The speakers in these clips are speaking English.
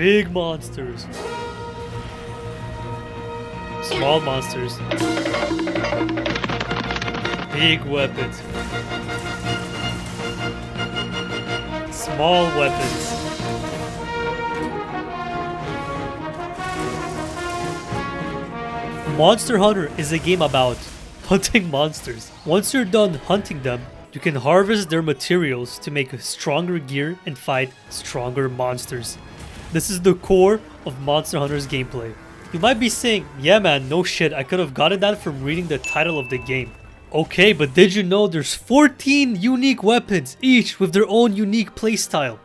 Big monsters. Small monsters. Big weapons. Small weapons. Monster Hunter is a game about hunting monsters. Once you're done hunting them, you can harvest their materials to make stronger gear and fight stronger monsters. This is the core of Monster Hunter's gameplay. You might be saying, yeah man, no shit, I could have gotten that from reading the title of the game. Okay, but did you know there's 14 unique weapons, each with their own unique playstyle?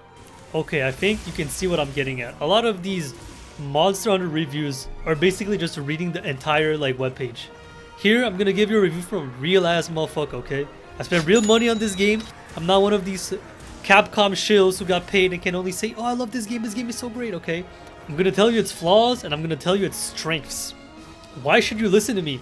Okay, I think you can see what I'm getting at. A lot of these Monster Hunter reviews are basically just reading the entire webpage. Here, I'm gonna give you a review from a real ass motherfucker, okay? I spent real money on this game. I'm not one of these Capcom shills who got paid and can only say, oh, I love this game is so great, okay? I'm gonna tell you its flaws and I'm gonna tell you its strengths. Why should you listen to me?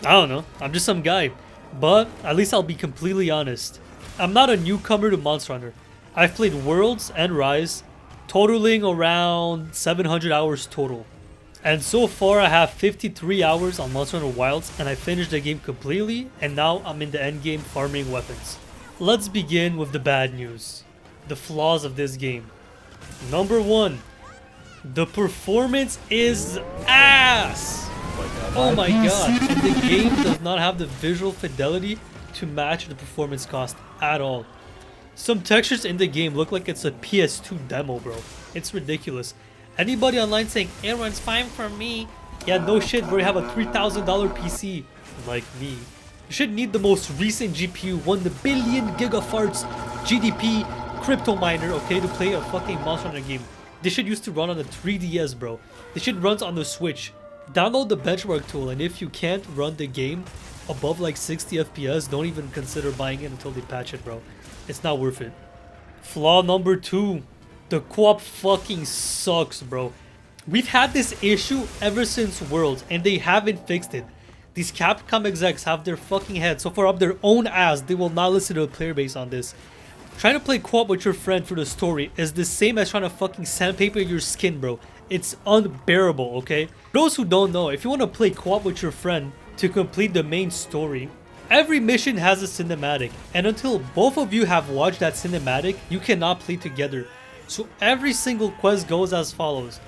I don't know, I'm just some guy. But at least I'll be completely honest. I'm not a newcomer to Monster Hunter. I've played Worlds and Rise, totaling around 700 hours total. And so far I have 53 hours on Monster Hunter Wilds and I finished the game completely and now I'm in the end game farming weapons. Let's begin with the bad news. The flaws of this game. Number 1. The performance is ass! Oh my god, and the game does not have the visual fidelity to match the performance cost at all. Some textures in the game look like it's a PS2 demo, bro. It's ridiculous. Anybody online saying, it runs fine for me. Yeah, no shit, bro, you have a $3,000 PC. Like me. You should need the most recent GPU, 1 billion gigafarts GDP crypto miner, okay, to play a fucking Monster Hunter game. This shit used to run on the 3DS, bro. This shit runs on the Switch. Download the benchmark tool, and if you can't run the game above 60 FPS, don't even consider buying it until they patch it, bro. It's not worth it. Flaw number 2. The co-op fucking sucks, bro. We've had this issue ever since Worlds, and they haven't fixed it. These Capcom execs have their fucking head so far up their own ass, they will not listen to a player base on this. Trying to play co-op with your friend through the story is the same as trying to fucking sandpaper your skin, bro. It's unbearable, okay? For those who don't know, if you want to play co-op with your friend to complete the main story, every mission has a cinematic, and until both of you have watched that cinematic, you cannot play together. So every single quest goes as follows.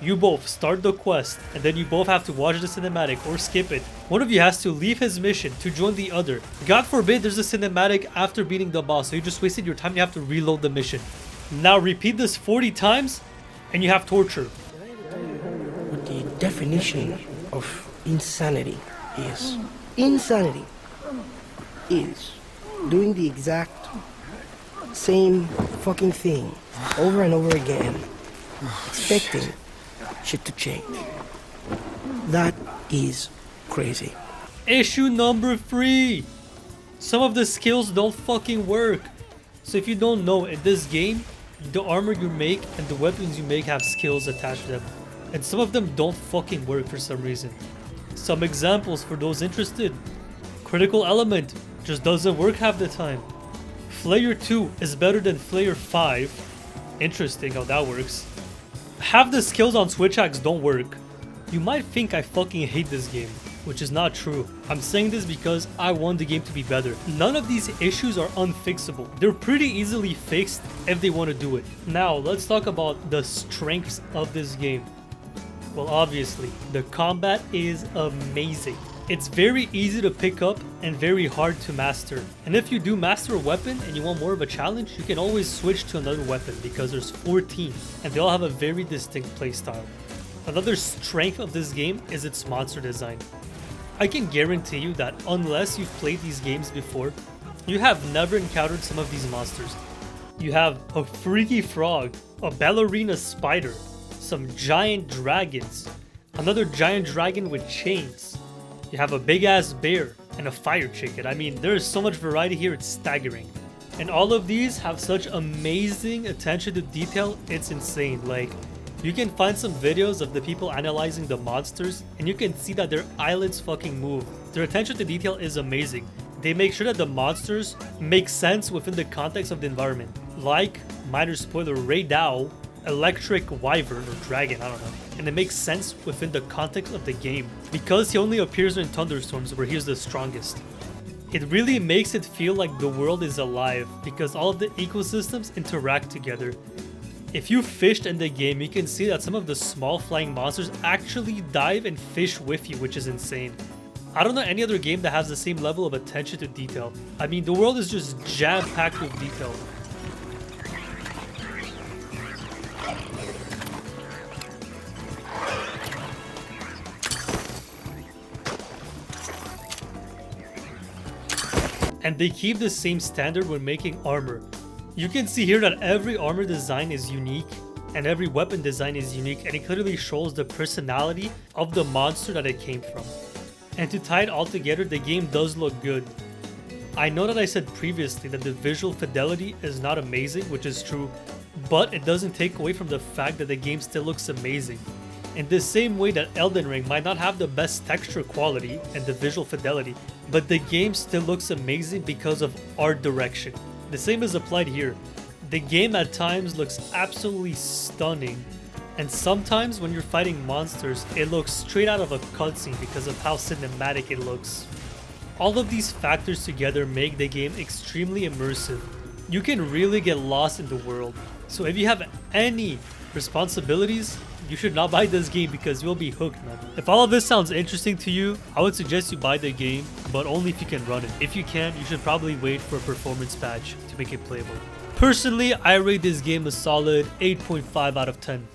You both start the quest, and then you both have to watch the cinematic or skip it. One of you has to leave his mission to join the other. God forbid there's a cinematic after beating the boss, so you just wasted your time, you have to reload the mission. Now repeat this 40 times, and you have torture. What the definition of insanity is. Insanity is doing the exact same fucking thing over and over again, expecting shit to change. That is crazy. Issue number 3. Some of the skills don't fucking work. So if you don't know, in this game, the armor you make and the weapons you make have skills attached to them. And some of them don't fucking work for some reason. Some examples for those interested. Critical Element just doesn't work half the time. Flare 2 is better than Flare 5. Interesting how that works. Half the skills on Switch Axe don't work. You might think I fucking hate this game, which is not true. I'm saying this because I want the game to be better. None of these issues are unfixable. They're pretty easily fixed if they want to do it. Now, let's talk about the strengths of this game. Well, obviously, the combat is amazing. It's very easy to pick up and very hard to master. And if you do master a weapon and you want more of a challenge, you can always switch to another weapon because there's 14 and they all have a very distinct playstyle. Another strength of this game is its monster design. I can guarantee you that unless you've played these games before, you have never encountered some of these monsters. You have a freaky frog, a ballerina spider, some giant dragons, another giant dragon with chains. You have a big ass bear and a fire chicken. I mean, there is so much variety here, it's staggering. And all of these have such amazing attention to detail, it's insane. Like, you can find some videos of the people analyzing the monsters and you can see that their eyelids fucking move. Their attention to detail is amazing. They make sure that the monsters make sense within the context of the environment. Like, minor spoiler, Ray Dow electric wyvern or dragon, I don't know. And it makes sense within the context of the game because he only appears in thunderstorms where he's the strongest. It really makes it feel like the world is alive because all of the ecosystems interact together. If you fished in the game, you can see that some of the small flying monsters actually dive and fish with you, which is insane. I don't know any other game that has the same level of attention to detail. I mean, the world is just jam-packed with detail. And they keep the same standard when making armor. You can see here that every armor design is unique and every weapon design is unique, and it clearly shows the personality of the monster that it came from. And to tie it all together, the game does look good. I know that I said previously that the visual fidelity is not amazing, which is true, but it doesn't take away from the fact that the game still looks amazing. In the same way that Elden Ring might not have the best texture quality and the visual fidelity, but the game still looks amazing because of art direction. The same is applied here. The game at times looks absolutely stunning, and sometimes when you're fighting monsters, it looks straight out of a cutscene because of how cinematic it looks. All of these factors together make the game extremely immersive. You can really get lost in the world. So if you have any responsibilities, you should not buy this game because you'll be hooked, man. If all of this sounds interesting to you, I would suggest you buy the game, but only if you can run it. If you can't, you should probably wait for a performance patch to make it playable. Personally, I rate this game a solid 8.5 out of 10.